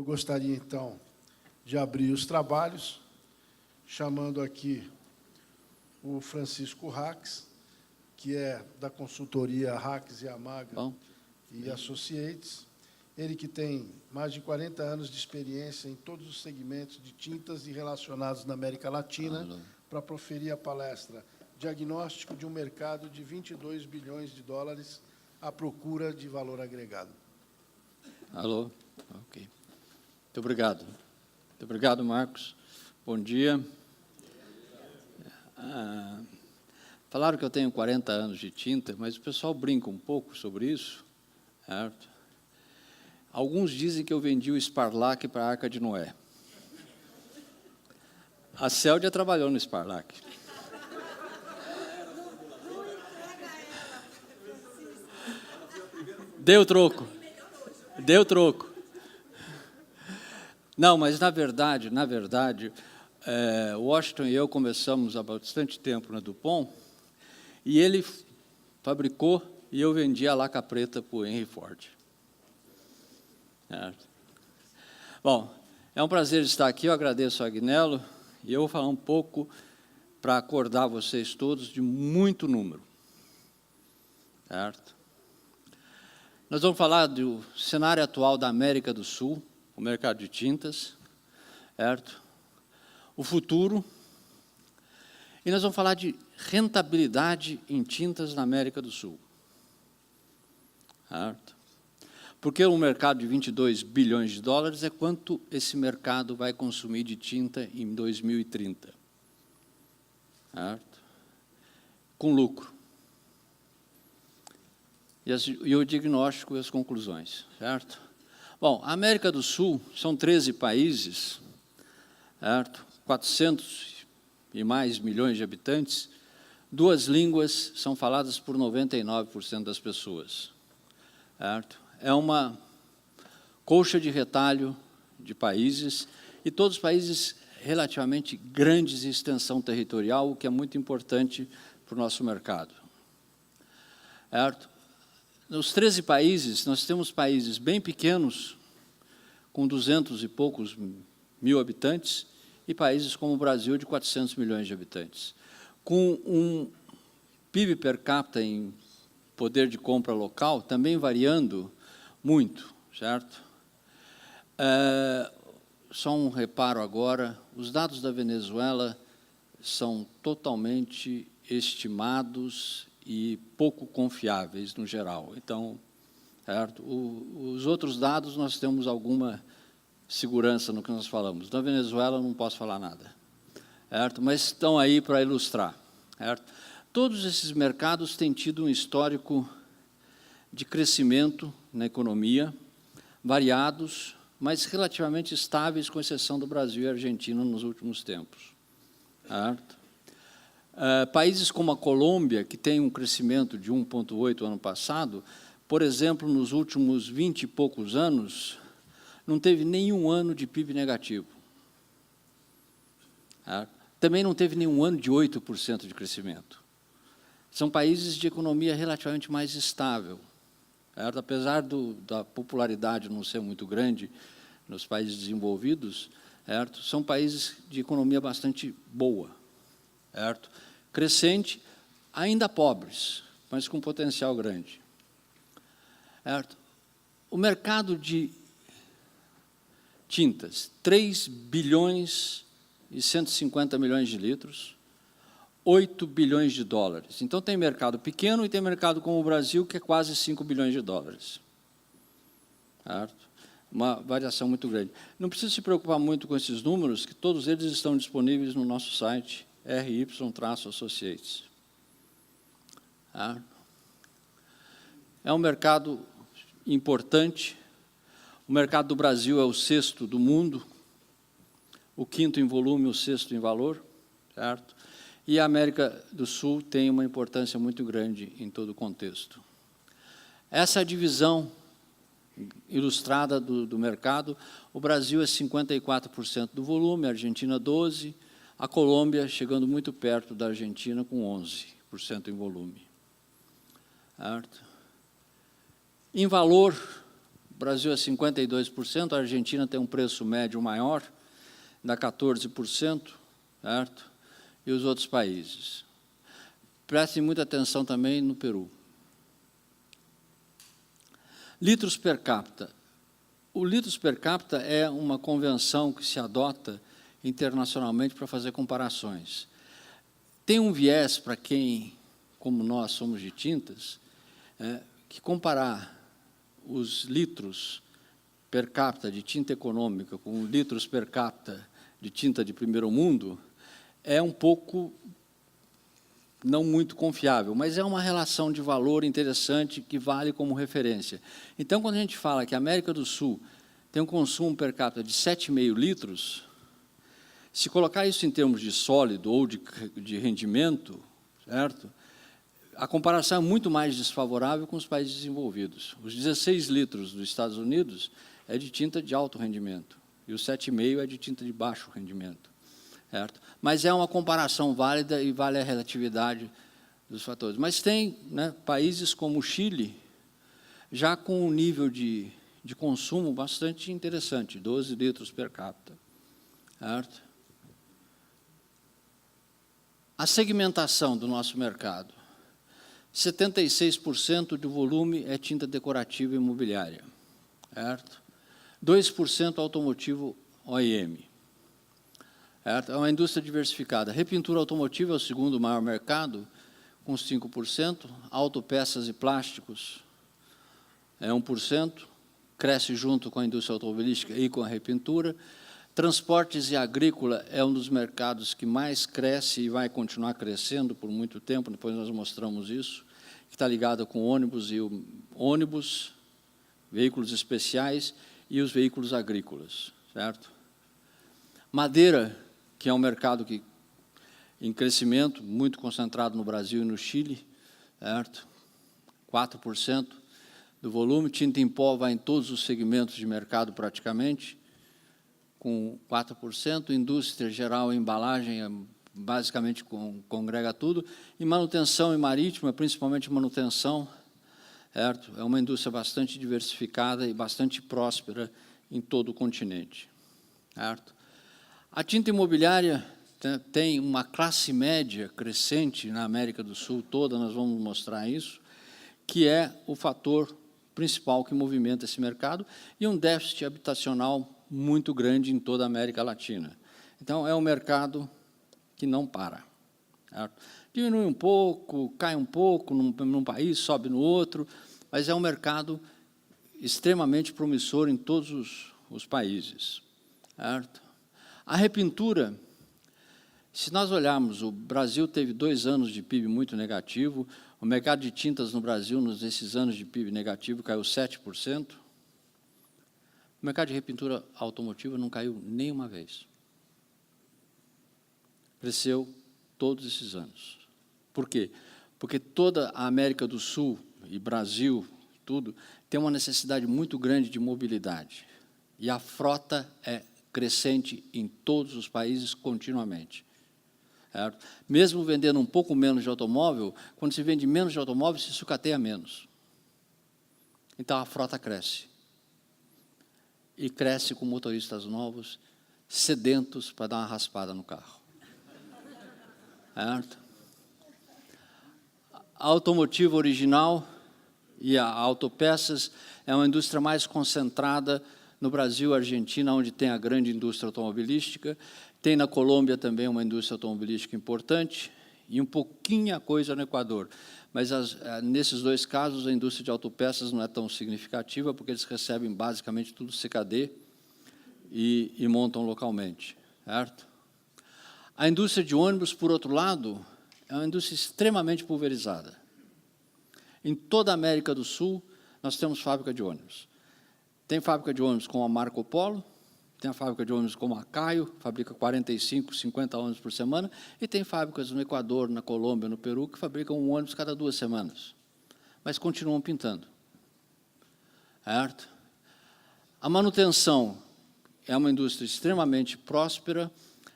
gostaria, então, de abrir os trabalhos, chamando aqui o Francisco Rax, que é da consultoria Rax e Amaga e Associates. Ele que tem mais de 40 anos de experiência em todos os segmentos de tintas e relacionados na América Latina, para proferir a palestra Diagnóstico de um mercado de 22 bilhões de dólares à procura de valor agregado. Alô? Ok. Muito obrigado. Muito obrigado, Marcos. Bom dia. Falaram que eu tenho 40 anos de tinta, mas o pessoal brinca um pouco sobre isso, certo? Alguns dizem que eu vendi o Sparlac para a Arca de Noé. A Célia trabalhou no Sparlac. Deu troco. Deu troco. Não, mas, na verdade, Washington e eu começamos há bastante tempo na DuPont, e ele fabricou e eu vendi a laca preta para o Henry Ford. Bom, é um prazer estar aqui, eu agradeço ao Agnello, e eu vou falar um pouco para acordar vocês todos de muito número. Certo? Nós vamos falar do cenário atual da América do Sul, o mercado de tintas, certo? O futuro, e nós vamos falar de rentabilidade em tintas na América do Sul. Certo? Porque um mercado de 22 bilhões de dólares é quanto esse mercado vai consumir de tinta em 2030. Certo? Com lucro. E o diagnóstico e as conclusões. Certo? Bom, a América do Sul são 13 países, certo? 400 e mais milhões de habitantes, 2 línguas são faladas por 99% das pessoas. Certo? É uma colcha de retalho de países, e todos os países relativamente grandes em extensão territorial, o que é muito importante para o nosso mercado. Certo? Nos 13 países, nós temos países bem pequenos, com 200 e poucos mil habitantes, e países como o Brasil, de 400 milhões de habitantes, com um PIB per capita em poder de compra local também variando muito, certo? Só um reparo agora, os dados da Venezuela são totalmente estimados e pouco confiáveis no geral. Então, certo? Os outros dados nós temos alguma segurança no que nós falamos. Da Venezuela não posso falar nada, certo? Mas estão aí para ilustrar. Certo? Todos esses mercados têm tido um histórico de crescimento na economia, variados, mas relativamente estáveis, com exceção do Brasil e Argentina nos últimos tempos. Certo? Países como a Colômbia, que tem um crescimento de 1,8% ano passado, por exemplo, nos últimos 20 e poucos anos, não teve nenhum ano de PIB negativo. Também não teve nenhum ano de 8% de crescimento. São países de economia relativamente mais estável. Certo? Apesar da popularidade não ser muito grande nos países desenvolvidos, certo? São países de economia bastante boa, certo? Crescente, ainda pobres, mas com potencial grande. Certo? O mercado de tintas, 3 bilhões e 150 milhões de litros, 8 bilhões de dólares. Então, tem mercado pequeno e tem mercado como o Brasil, que é quase 5 bilhões de dólares. Certo? Uma variação muito grande. Não precisa se preocupar muito com esses números, que todos eles estão disponíveis no nosso site, RY-Associates. É um mercado importante. O mercado do Brasil é o 6º do mundo, o 5º em volume, o 6º em valor, certo? E a América do Sul tem uma importância muito grande em todo o contexto. Essa divisão ilustrada do mercado, o Brasil é 54% do volume, a Argentina 12%, a Colômbia chegando muito perto da Argentina com 11% em volume. Certo? Em valor O Brasil é 52%, a Argentina tem um preço médio maior, dá 14%, certo? E os outros países. Prestem muita atenção também no Peru. Litros per capita. O litros per capita é uma convenção que se adota internacionalmente para fazer comparações. Tem um viés para quem, como nós somos de tintas, que comparar os litros per capita de tinta econômica com litros per capita de tinta de primeiro mundo é um pouco não muito confiável, mas é uma relação de valor interessante que vale como referência. Então, quando a gente fala que a América do Sul tem um consumo per capita de 7,5 litros, se colocar isso em termos de sólido ou de rendimento, certo? A comparação é muito mais desfavorável com os países desenvolvidos. Os 16 litros dos Estados Unidos é de tinta de alto rendimento, e os 7,5 é de tinta de baixo rendimento. Certo? Mas é uma comparação válida e vale a relatividade dos fatores. Mas tem, né, países como o Chile, já com um nível de consumo bastante interessante, 12 litros per capita. Certo? A segmentação do nosso mercado. 76% do volume é tinta decorativa e imobiliária. Certo? 2% automotivo OEM. É uma indústria diversificada. Repintura automotiva é o segundo maior mercado, com 5%. Autopeças e plásticos é 1%. Cresce junto com a indústria automobilística e com a repintura. Transportes e agrícola é um dos mercados que mais cresce e vai continuar crescendo por muito tempo, depois nós mostramos isso, que está ligado com ônibus, veículos especiais e os veículos agrícolas, certo? Madeira, que é um mercado que, em crescimento, muito concentrado no Brasil e no Chile, certo? 4% do volume. Tinta em pó vai em todos os segmentos de mercado praticamente, com 4%. Indústria geral e embalagem, basicamente congrega tudo. E manutenção e marítima, principalmente manutenção, certo? É uma indústria bastante diversificada e bastante próspera em todo o continente, certo? A tinta imobiliária tem uma classe média crescente na América do Sul toda, nós vamos mostrar isso, que é o fator principal que movimenta esse mercado, e um déficit habitacional muito grande em toda a América Latina. Então, é um mercado que não para. Certo? Diminui um pouco, cai um pouco num país, sobe no outro, mas é um mercado extremamente promissor em todos os países. Certo? A repintura, se nós olharmos, o Brasil teve 2 anos de PIB muito negativo, o mercado de tintas no Brasil, nesses anos de PIB negativo, caiu 7%. O mercado de repintura automotiva não caiu nem uma vez. Cresceu todos esses anos. Por quê? Porque toda a América do Sul e Brasil, tudo, tem uma necessidade muito grande de mobilidade. E a frota é crescente em todos os países continuamente. Certo? Mesmo vendendo um pouco menos de automóvel, quando se vende menos de automóvel, se sucateia menos. Então, a frota cresce. E cresce com motoristas novos, sedentos para dar uma raspada no carro. Certo? A automotiva original e a autopeças é uma indústria mais concentrada no Brasil e Argentina, onde tem a grande indústria automobilística, tem na Colômbia também uma indústria automobilística importante, e um pouquinho a coisa no Equador. Mas, nesses 2 casos, a indústria de autopeças não é tão significativa, porque eles recebem basicamente tudo CKD e montam localmente. Certo? A indústria de ônibus, por outro lado, é uma indústria extremamente pulverizada. Em toda a América do Sul, nós temos fábrica de ônibus. Tem fábrica de ônibus como a Marco Polo, tem a fábrica de ônibus como a Caio, fabrica 45, 50 ônibus por semana, e tem fábricas no Equador, na Colômbia, no Peru, que fabricam um ônibus cada 2 semanas, mas continuam pintando. Certo? A manutenção é uma indústria extremamente próspera,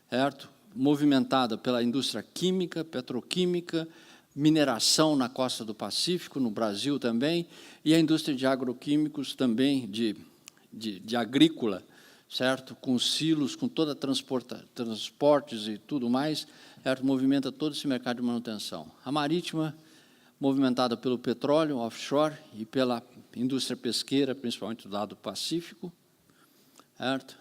certo? Movimentada pela indústria química, petroquímica, mineração na costa do Pacífico, no Brasil também, e a indústria de agroquímicos também, de agrícola, certo? Com silos, com toda transportes e tudo mais, certo? Movimenta todo esse mercado de manutenção. A marítima, movimentada pelo petróleo offshore e pela indústria pesqueira, principalmente do lado do Pacífico, certo?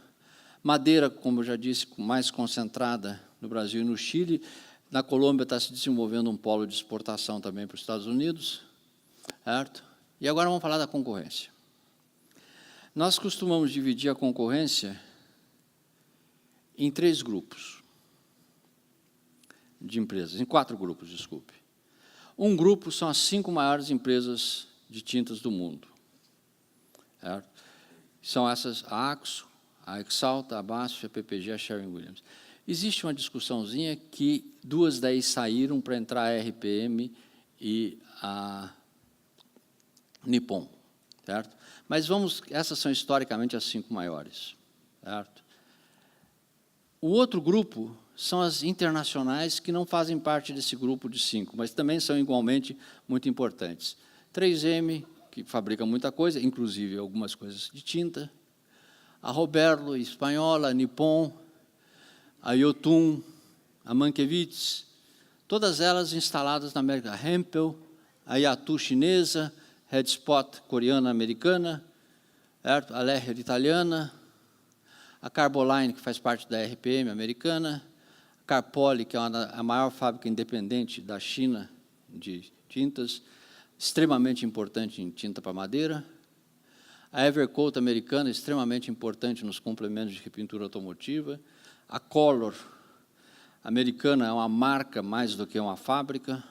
Madeira, como eu já disse, mais concentrada no Brasil e no Chile. Na Colômbia está se desenvolvendo um polo de exportação também para os Estados Unidos, certo? E agora vamos falar da concorrência. Nós costumamos dividir a concorrência em 3 grupos de empresas, em 4 grupos, desculpe. Um grupo são as 5 maiores empresas de tintas do mundo, certo? São essas a Akzo, a Exalta, a BASF, a PPG, a Sherwin-Williams. Existe uma discussãozinha que 2 daí saíram para entrar a RPM e a Nippon, certo? Mas essas são historicamente as 5 maiores, certo? O outro grupo são as internacionais que não fazem parte desse grupo de 5, mas também são igualmente muito importantes. 3M, que fabrica muita coisa, inclusive algumas coisas de tinta, a Roberlo, espanhola, a Nippon, a Yotun, a Mankiewicz, todas elas instaladas na América, a Hempel, a Yatu chinesa, Redspot coreana-americana, a Lerrer italiana, a Carboline, que faz parte da RPM americana, a Carpoli, que é a maior fábrica independente da China de tintas, extremamente importante em tinta para madeira, a Evercoat americana, extremamente importante nos complementos de repintura automotiva, a Color americana é uma marca mais do que uma fábrica,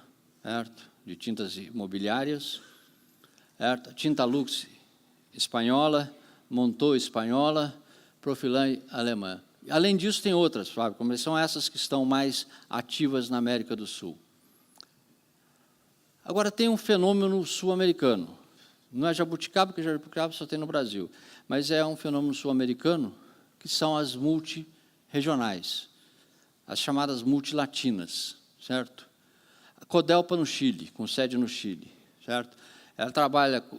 certo? De tintas imobiliárias, certo? Tinta Lux espanhola, Monteau espanhola, Profilan alemã. Além disso, tem outras fábricas, mas são essas que estão mais ativas na América do Sul. Agora, tem um fenômeno sul-americano. Não é jabuticaba, porque jabuticaba só tem no Brasil, mas é um fenômeno sul-americano, que são as multirregionais, as chamadas multilatinas, certo? A Codelpa no Chile, com sede no Chile, certo? Ela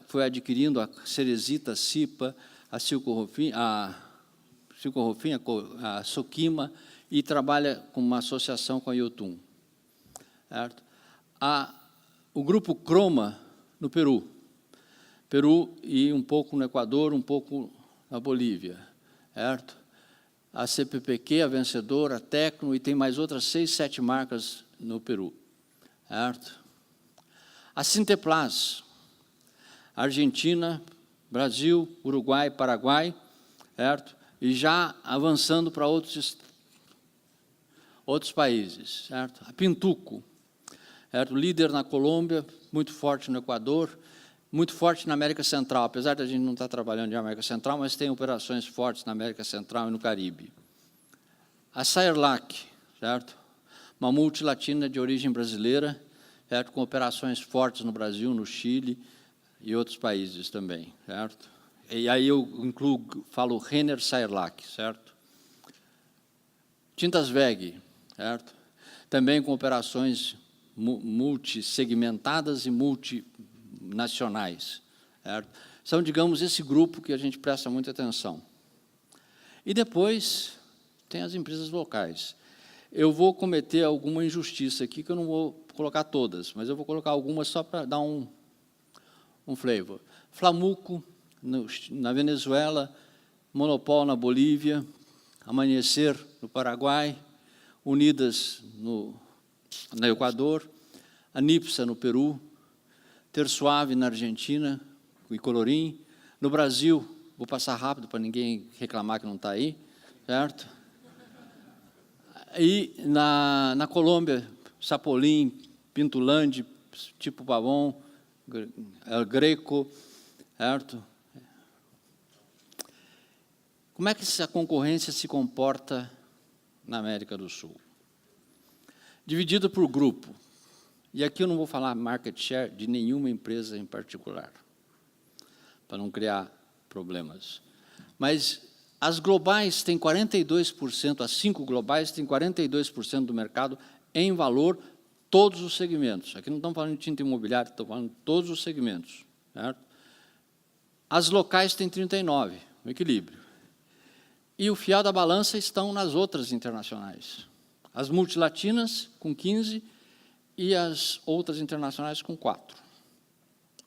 foi adquirindo a Ceresita, a Cipa, a Silco-Rofin, a Soquima, e trabalha com uma associação com a Yotun, certo? O grupo Croma, no Peru, e um pouco no Equador, um pouco na Bolívia, certo? A CPPQ, a Vencedora, a Tecno, e tem mais outras 6, 7 marcas no Peru, certo? A Sinteplas, Argentina, Brasil, Uruguai, Paraguai, certo? E já avançando para outros países, certo? A Pintuco, certo? Líder na Colômbia, muito forte no Equador, muito forte na América Central, apesar de a gente não estar trabalhando em América Central, mas tem operações fortes na América Central e no Caribe. A Saerlac, certo? Uma multilatina de origem brasileira, certo? Com operações fortes no Brasil, no Chile e outros países também, certo? E aí eu falo Renner Saerlac, certo? Tintas Weg, certo? Também com operações multissegmentadas e multinacionais, certo? São, digamos, esse grupo que a gente presta muita atenção. E depois tem as empresas locais. Eu vou cometer alguma injustiça aqui, que eu não vou colocar todas, mas eu vou colocar algumas só para dar um flavor. Flamuco, na Venezuela, Monopol na Bolívia, Amanhecer no Paraguai, Unidas no Equador, a Nipsa no Peru, Tersuave na Argentina, e Colorim. No Brasil, vou passar rápido para ninguém reclamar que não está aí, certo? E na Colômbia, Sapolim, Pintulande, Tipo Pavon, Greco, certo? Como é que essa concorrência se comporta na América do Sul? Dividido por grupo. E aqui eu não vou falar market share de nenhuma empresa em particular, para não criar problemas. Mas as globais têm 42%, as 5 globais têm 42% do mercado em valor todos os segmentos. Aqui não estamos falando de tinta imobiliária, estamos falando de todos os segmentos. Certo? As locais têm 39, o equilíbrio. E o fiel da balança estão nas outras internacionais. As multilatinas, com 15, e as outras internacionais, com 4.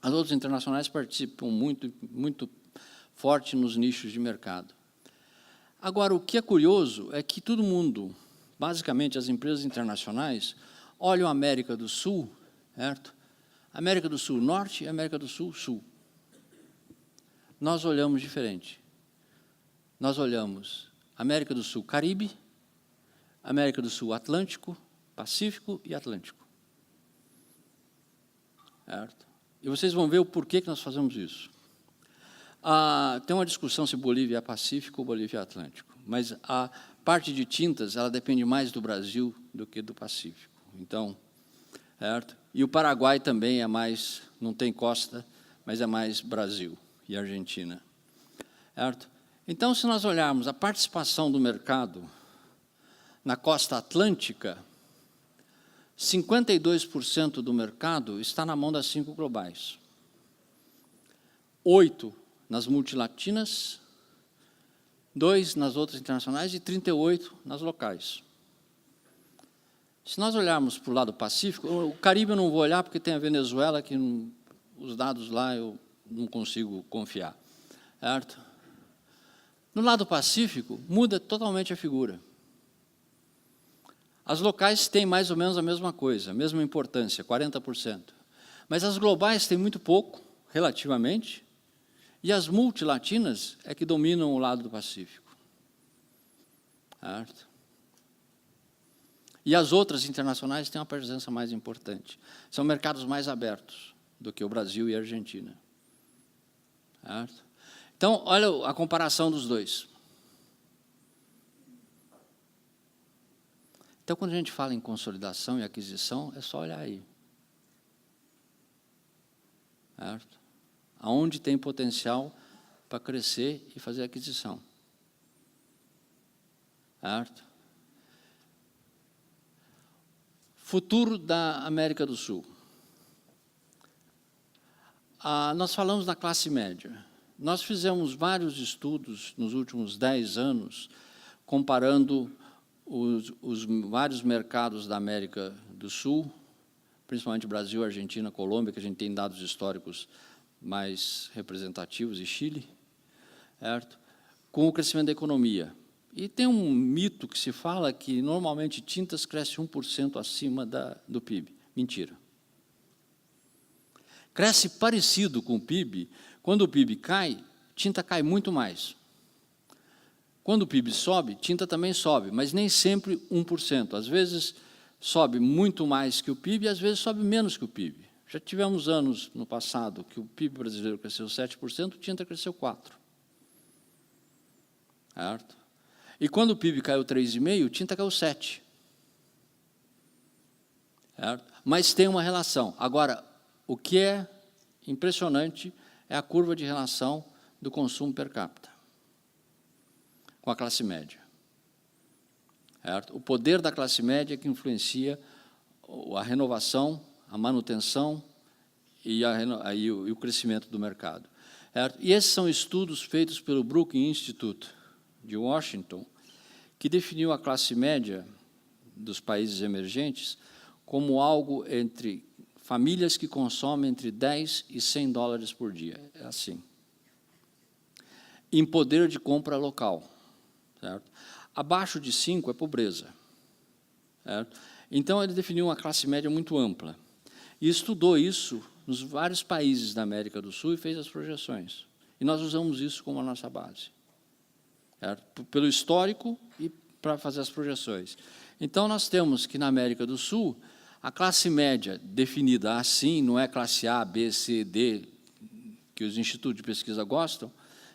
As outras internacionais participam muito forte nos nichos de mercado. Agora, o que é curioso é que todo mundo, basicamente as empresas internacionais, olham a América do Sul, certo? América do Sul Norte e América do Sul Sul. Nós olhamos diferente. Nós olhamos América do Sul Caribe, América do Sul Atlântico, Pacífico e Atlântico. Certo? E vocês vão ver o porquê que nós fazemos isso. Tem uma discussão se Bolívia é Pacífico ou Bolívia é Atlântico, mas a parte de tintas ela depende mais do Brasil do que do Pacífico. Então, certo? E o Paraguai também é mais, não tem costa, mas é mais Brasil e Argentina. Certo? Então, se nós olharmos a participação do mercado na costa atlântica, 52% do mercado está na mão das 5 globais. 8% nas multilatinas, 2% nas outras internacionais e 38% nas locais. Se nós olharmos para o lado Pacífico, o Caribe eu não vou olhar porque tem a Venezuela, que os dados lá eu não consigo confiar. Certo? No lado Pacífico, muda totalmente a figura. As locais têm mais ou menos a mesma coisa, a mesma importância, 40%. Mas as globais têm muito pouco, relativamente, e as multilatinas é que dominam o lado do Pacífico. Certo? E as outras internacionais têm uma presença mais importante. São mercados mais abertos do que o Brasil e a Argentina. Certo? Então, olha a comparação dos dois. Então, quando a gente fala em consolidação e aquisição, é só olhar aí. Certo? Aonde tem potencial para crescer e fazer aquisição. Certo? Futuro da América do Sul. Nós falamos da classe média. Nós fizemos vários estudos nos últimos 10 anos, comparando os vários mercados da América do Sul, principalmente Brasil, Argentina, Colômbia, que a gente tem dados históricos mais representativos, e Chile, certo? Com o crescimento da economia. E tem um mito que se fala que, normalmente, tintas cresce 1% acima do PIB. Mentira. Cresce parecido com o PIB. Quando o PIB cai, tinta cai muito mais. Quando o PIB sobe, tinta também sobe, mas nem sempre 1%. Às vezes, sobe muito mais que o PIB e, às vezes, sobe menos que o PIB. Já tivemos anos no passado que o PIB brasileiro cresceu 7%, tinta cresceu 4%. Certo? E quando o PIB caiu 3,5%, tinta caiu 7%. Certo? Mas tem uma relação. Agora, o que é impressionante é a curva de relação do consumo per capita com a classe média. Certo? O poder da classe média que influencia a renovação, a manutenção e o crescimento do mercado. Certo? E esses são estudos feitos pelo Brookings Institute, de Washington, que definiu a classe média dos países emergentes como algo entre famílias que consomem entre 10 e 100 dólares por dia. É assim. Em poder de compra local. Certo? Abaixo de 5 é pobreza. Certo? Então, ele definiu uma classe média muito ampla. E estudou isso nos vários países da América do Sul e fez as projeções. E nós usamos isso como a nossa base. Certo? Pelo histórico e para fazer as projeções. Então, nós temos que, na América do Sul, a classe média definida assim, não é classe A, B, C, D, que os institutos de pesquisa gostam,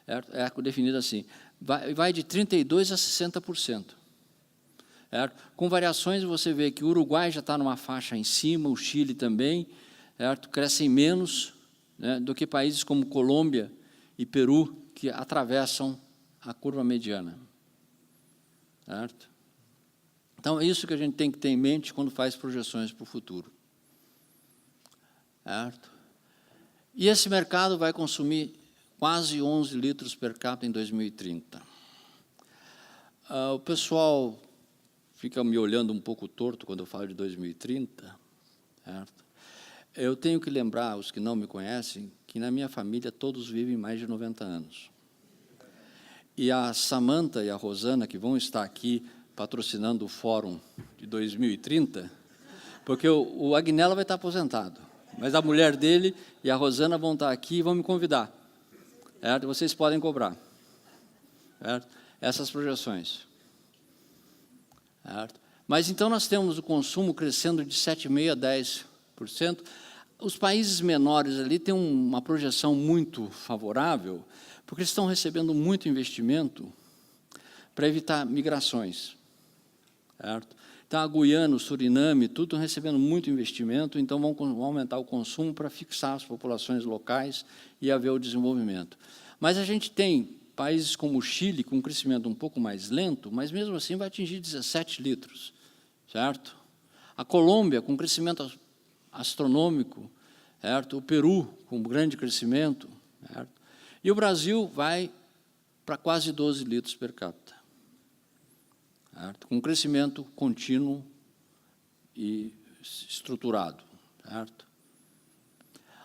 é definida assim, vai de 32% a 60%. Certo? Com variações, você vê que o Uruguai já está numa faixa em cima, o Chile também, certo? Crescem menos, né, do que países como Colômbia e Peru, que atravessam a curva mediana. Certo? Então, é isso que a gente tem que ter em mente quando faz projeções para o futuro. Certo? E esse mercado vai consumir quase 11 litros per capita em 2030. O pessoal fica me olhando um pouco torto quando eu falo de 2030. Certo? Eu tenho que lembrar, os que não me conhecem, que na minha família todos vivem mais de 90 anos. E a Samantha e a Rosana, que vão estar aqui patrocinando o Fórum de 2030, porque o Agnello vai estar aposentado, mas a mulher dele e a Rosana vão estar aqui e vão me convidar. Certo? Vocês podem cobrar. Certo? Essas projeções. Certo? Mas, então, nós temos o consumo crescendo de 7,5% a 10%. Os países menores ali têm uma projeção muito favorável, porque eles estão recebendo muito investimento para evitar migrações. Certo? Então, a Guiana, o Suriname, tudo estão recebendo muito investimento, então vão aumentar o consumo para fixar as populações locais e haver o desenvolvimento. Mas a gente tem países como o Chile, com um crescimento um pouco mais lento, mas mesmo assim vai atingir 17 litros. Certo? A Colômbia, com crescimento astronômico, certo? O Peru, com grande crescimento, certo? E o Brasil vai para quase 12 litros per capita, certo? Com crescimento contínuo e estruturado. Certo?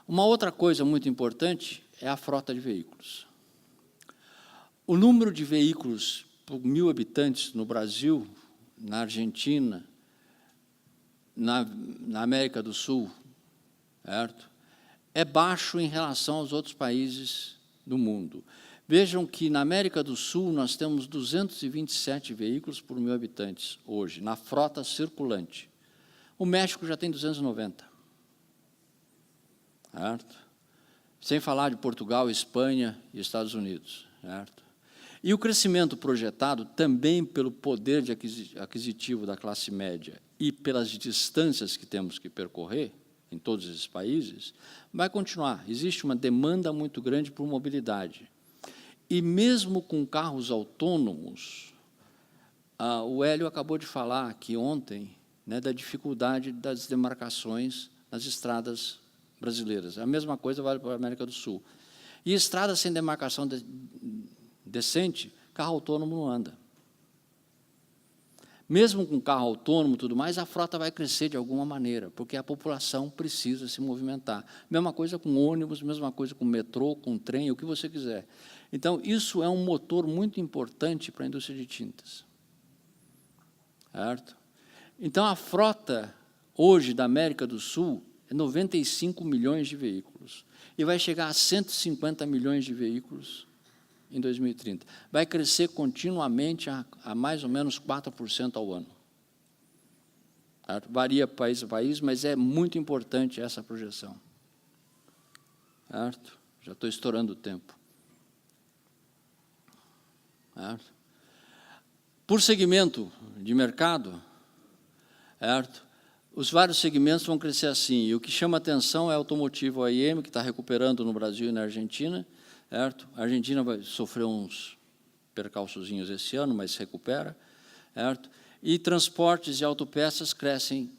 Uma outra coisa muito importante é a frota de veículos. O número de veículos por 1.000 habitantes no Brasil, na Argentina, na América do Sul, certo? É baixo em relação aos outros países do mundo. Vejam que na América do Sul nós temos 227 veículos por 1.000 habitantes hoje, na frota circulante. O México já tem 290. Certo? Sem falar de Portugal, Espanha e Estados Unidos. Certo? E o crescimento projetado, também pelo poder de aquisitivo da classe média e pelas distâncias que temos que percorrer em todos esses países, vai continuar. Existe uma demanda muito grande por mobilidade. E mesmo com carros autônomos, o Hélio acabou de falar aqui ontem, né, da dificuldade das demarcações nas estradas brasileiras. A mesma coisa vale para a América do Sul. E estradas sem demarcação decente, carro autônomo não anda. Mesmo com carro autônomo e tudo mais, a frota vai crescer de alguma maneira, porque a população precisa se movimentar. Mesma coisa com ônibus, mesma coisa com metrô, com trem, o que você quiser. Então, isso é um motor muito importante para a indústria de tintas. Certo? Então, a frota, hoje, da América do Sul, é 95 milhões de veículos. E vai chegar a 150 milhões de veículos em 2030. Vai crescer continuamente a mais ou menos 4% ao ano. Certo? Varia país a país, mas é muito importante essa projeção. Certo? Já estou estourando o tempo. Certo? Por segmento de mercado, certo? Os vários segmentos vão crescer assim, e o que chama atenção é automotivo OEM, que está recuperando no Brasil e na Argentina, certo? A Argentina vai sofrer uns percalçozinhos esse ano, mas se recupera, certo? E transportes e autopeças crescem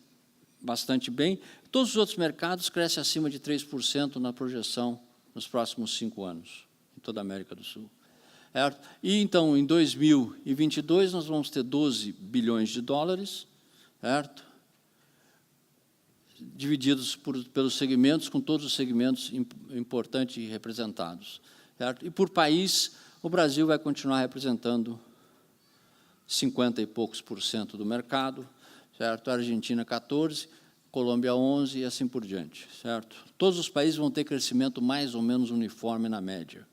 bastante bem. Todos os outros mercados crescem acima de 3% na projeção nos próximos 5 anos, em toda a América do Sul. Certo? E, então, em 2022, nós vamos ter 12 bilhões de dólares, certo? Divididos pelos segmentos, com todos os segmentos importantes e representados. Certo? E, por país, o Brasil vai continuar representando 50 e poucos % do mercado, certo? A Argentina, 14%, Colômbia, 11% e assim por diante. Certo? Todos os países vão ter crescimento mais ou menos uniforme na média.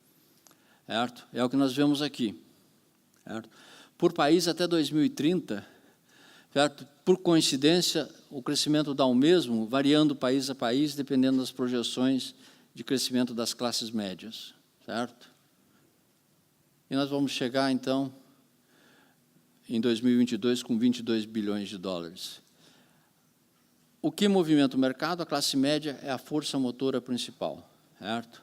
Certo? É o que nós vemos aqui. Certo? Por país, até 2030, certo? Por coincidência, o crescimento dá o mesmo, variando país a país, dependendo das projeções de crescimento das classes médias. Certo? E nós vamos chegar, então, em 2022, com 22 bilhões de dólares. O que movimenta o mercado? A classe média é a força motora principal. Certo?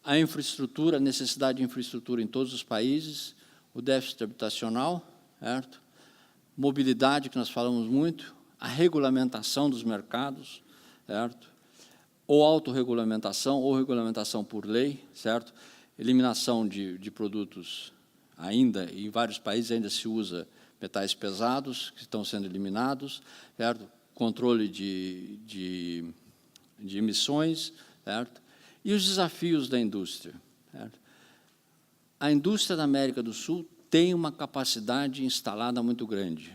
A infraestrutura, a necessidade de infraestrutura em todos os países, o déficit habitacional, certo? mobilidade, que nós falamos muito, a regulamentação dos mercados, certo? Ou autorregulamentação, ou regulamentação por lei, certo? Eliminação de produtos ainda, em vários países ainda se usa metais pesados, que estão sendo eliminados, certo? Controle de emissões, certo? E os desafios da indústria, certo? A indústria da América do Sul tem uma capacidade instalada muito grande.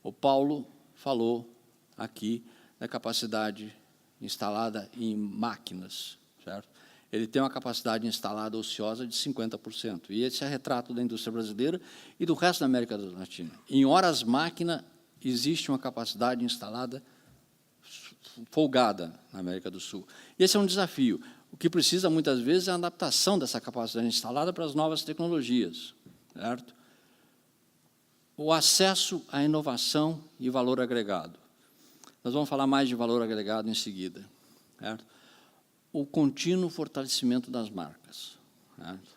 O Paulo falou aqui da capacidade instalada em máquinas, certo? Ele tem uma capacidade instalada ociosa de 50%. E esse é retrato da indústria brasileira e do resto da América Latina. Em horas máquina, existe uma capacidade instalada folgada na América do Sul. E esse é um desafio. O que precisa, muitas vezes, é a adaptação dessa capacidade instalada para as novas tecnologias, certo? O acesso à inovação e valor agregado. Nós vamos falar mais de valor agregado em seguida, certo? O contínuo fortalecimento das marcas, certo?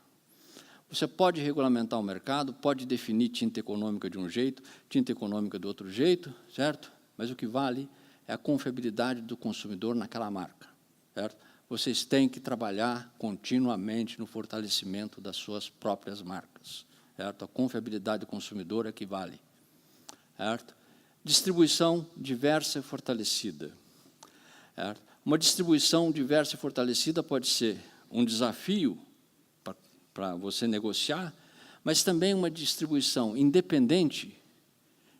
Você pode regulamentar o mercado, pode definir tinta econômica de um jeito, tinta econômica do outro jeito, certo? Mas o que vale é a confiabilidade do consumidor naquela marca, certo? Vocês têm que trabalhar continuamente no fortalecimento das suas próprias marcas, certo? A confiabilidade do consumidor é que vale, certo? Distribuição diversa e fortalecida, certo? Uma distribuição diversa e fortalecida pode ser um desafio para você negociar, mas também uma distribuição independente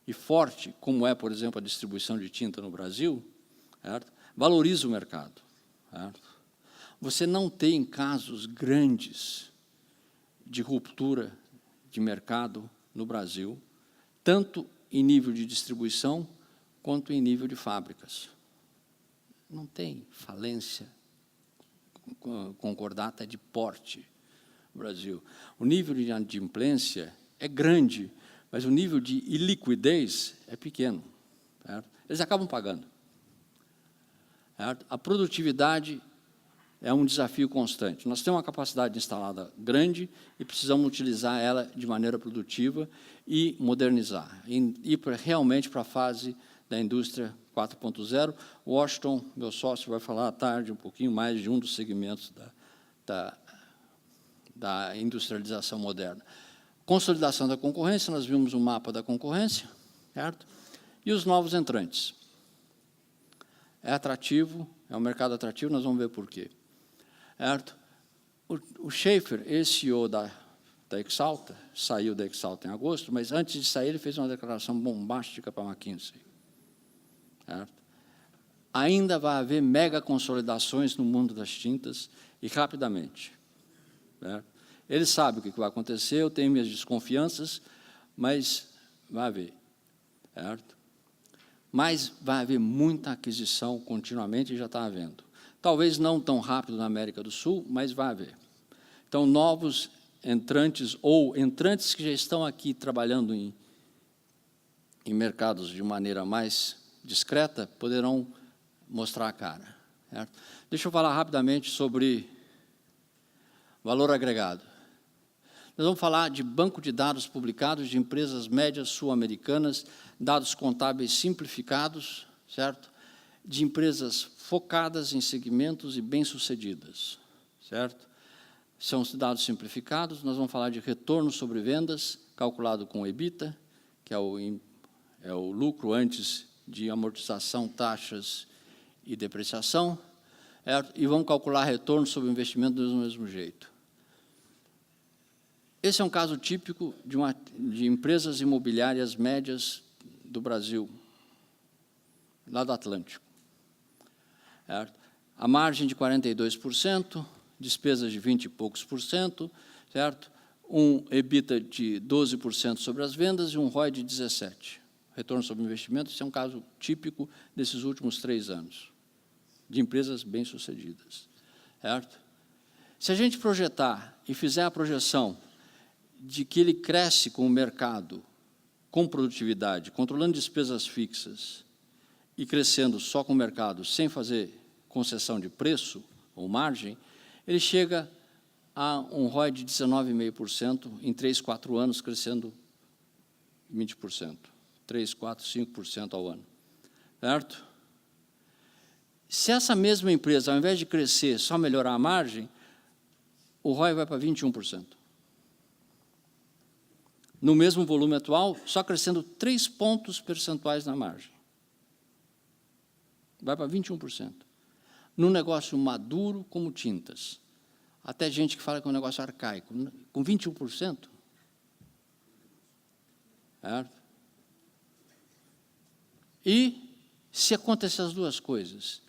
e forte, como é, por exemplo, a distribuição de tinta no Brasil, certo? Valoriza o mercado, certo? Você não tem casos grandes de ruptura de mercado no Brasil, tanto em nível de distribuição quanto em nível de fábricas. Não tem falência concordata de porte no Brasil. O nível de inadimplência é grande, mas o nível de iliquidez é pequeno, certo? Eles acabam pagando, certo? A produtividade é um desafio constante. Nós temos uma capacidade instalada grande e precisamos utilizar ela de maneira produtiva e modernizar, e ir realmente para a fase da indústria 4.0. O Washington, meu sócio, vai falar à tarde um pouquinho mais de um dos segmentos da industrialização moderna. Consolidação da concorrência, nós vimos um mapa da concorrência, certo? E os novos entrantes. É atrativo, é um mercado atrativo, nós vamos ver por quê. Certo? O Schaefer, ex-CEO da Exalta, saiu da Exalta em agosto, mas antes de sair ele fez uma declaração bombástica para a McKinsey. Certo? Ainda vai haver mega consolidações no mundo das tintas e rapidamente. Certo? Ele sabe o que vai acontecer, eu tenho minhas desconfianças, mas vai haver. Certo? Mas vai haver muita aquisição continuamente e já está havendo. Talvez não tão rápido na América do Sul, mas vai haver. Então, novos entrantes ou entrantes que já estão aqui trabalhando em mercados de maneira mais discreta poderão mostrar a cara, certo? Deixa eu falar rapidamente sobre valor agregado. Nós vamos falar de banco de dados publicados de empresas médias sul-americanas, dados contábeis simplificados, certo? De empresas focadas em segmentos e bem-sucedidas, certo? São os dados simplificados. Nós vamos falar de retorno sobre vendas, calculado com EBITDA, que é o lucro antes de amortização, taxas e depreciação, certo? E vamos calcular retorno sobre investimento do mesmo jeito. Esse é um caso típico de empresas imobiliárias médias do Brasil, lá do Atlântico. Certo? A margem de 42%, despesas de 20 e poucos por cento, certo? Um EBITDA de 12% sobre as vendas e um ROI de 17%. Retorno sobre investimento, esse é um caso típico desses últimos 3 anos, de empresas bem-sucedidas. Certo? Se a gente projetar e fizer a projeção de que ele cresce com o mercado, com produtividade, controlando despesas fixas e crescendo só com o mercado, sem fazer concessão de preço ou margem, ele chega a um ROI de 19,5% em 3, 4 anos, crescendo 20%. 3, 4, 5% ao ano. Certo? Se essa mesma empresa, ao invés de crescer, só melhorar a margem, o ROI vai para 21%. No mesmo volume atual, só crescendo 3 pontos percentuais na margem. Vai para 21%. Num negócio maduro como tintas. Até gente que fala que é um negócio arcaico. Com 21%. Certo? E, se acontecer as duas coisas,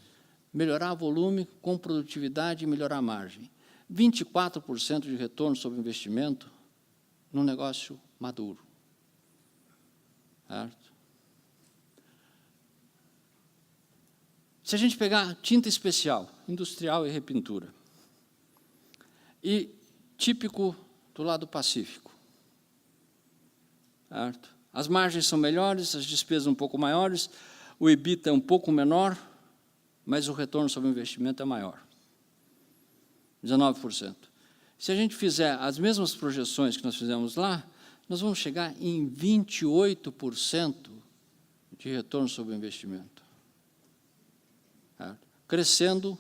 melhorar o volume com produtividade e melhorar a margem, 24% de retorno sobre investimento num negócio maduro. Certo? Se a gente pegar tinta especial, industrial e repintura, e típico do lado pacífico, certo? As margens são melhores, as despesas um pouco maiores, o EBITDA é um pouco menor, mas o retorno sobre o investimento é maior, 19%. Se a gente fizer as mesmas projeções que nós fizemos lá, nós vamos chegar em 28% de retorno sobre o investimento. Certo? Crescendo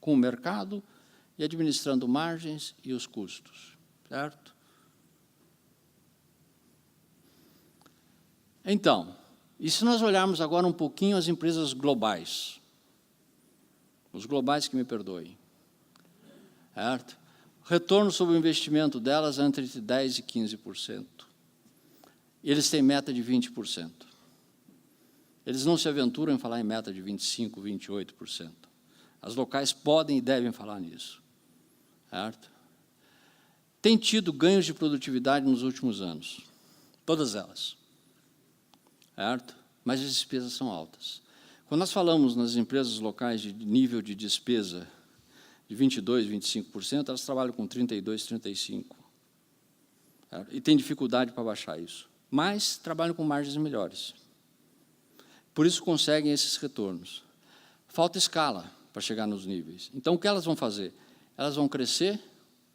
com o mercado e administrando margens e os custos. Certo? Então, e se nós olharmos agora um pouquinho as empresas globais, os globais que me perdoem, certo? Retorno sobre o investimento delas é entre 10% e 15%. E eles têm meta de 20%. Eles não se aventuram em falar em meta de 25%, 28%. As locais podem e devem falar nisso. Certo? Tem tido ganhos de produtividade nos últimos anos. Todas elas. Certo? Mas as despesas são altas. Quando nós falamos nas empresas locais de nível de despesa de 22%, 25%, elas trabalham com 32%, 35%. Certo? E têm dificuldade para baixar isso. Mas trabalham com margens melhores. Por isso conseguem esses retornos. Falta escala para chegar nos níveis. Então, o que elas vão fazer? Elas vão crescer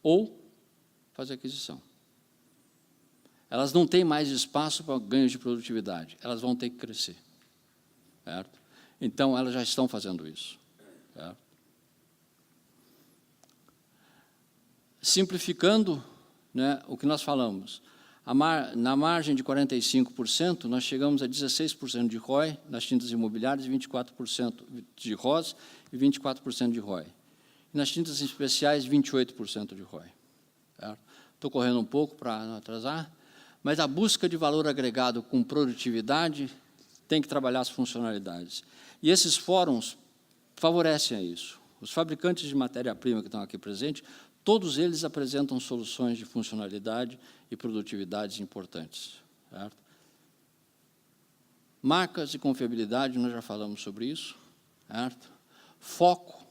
ou fazer aquisição. Elas não têm mais espaço para ganhos de produtividade. Elas vão ter que crescer. Certo? Então, elas já estão fazendo isso. Certo? Simplificando, né, o que nós falamos, na margem de 45%, nós chegamos a 16% de ROI nas tintas imobiliárias, 24% de ROS e 24% de ROI. E nas tintas especiais, 28% de ROI. Estou correndo um pouco para não atrasar, mas a busca de valor agregado com produtividade tem que trabalhar as funcionalidades. E esses fóruns favorecem a isso. Os fabricantes de matéria-prima que estão aqui presentes, todos eles apresentam soluções de funcionalidade e produtividades importantes. Certo? Marcas e confiabilidade, nós já falamos sobre isso. Certo? Foco,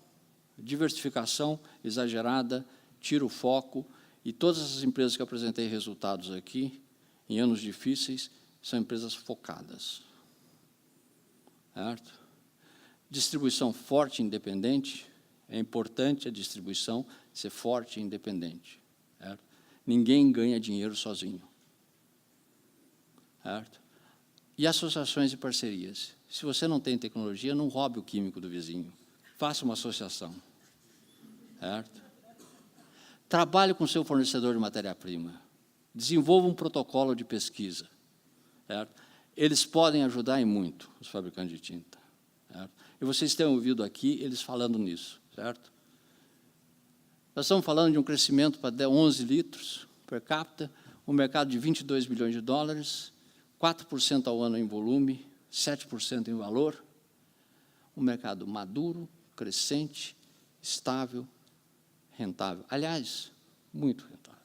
diversificação exagerada, tira o foco, e todas as empresas que eu apresentei resultados aqui, em anos difíceis, são empresas focadas. Certo? Distribuição forte e independente, é importante a distribuição ser forte e independente. Certo? Ninguém ganha dinheiro sozinho. Certo? E associações e parcerias. Se você não tem tecnologia, não roube o químico do vizinho. Faça uma associação. Certo? Trabalhe com o seu fornecedor de matéria-prima. Desenvolva um protocolo de pesquisa. Certo? Eles podem ajudar em muito, os fabricantes de tinta. Certo? E vocês têm ouvido aqui eles falando nisso. Certo? Nós estamos falando de um crescimento para 11 litros per capita, um mercado de 22 bilhões de dólares, 4% ao ano em volume, 7% em valor, um mercado maduro, crescente, estável, rentável. Aliás, muito rentável.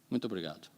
Muito obrigado.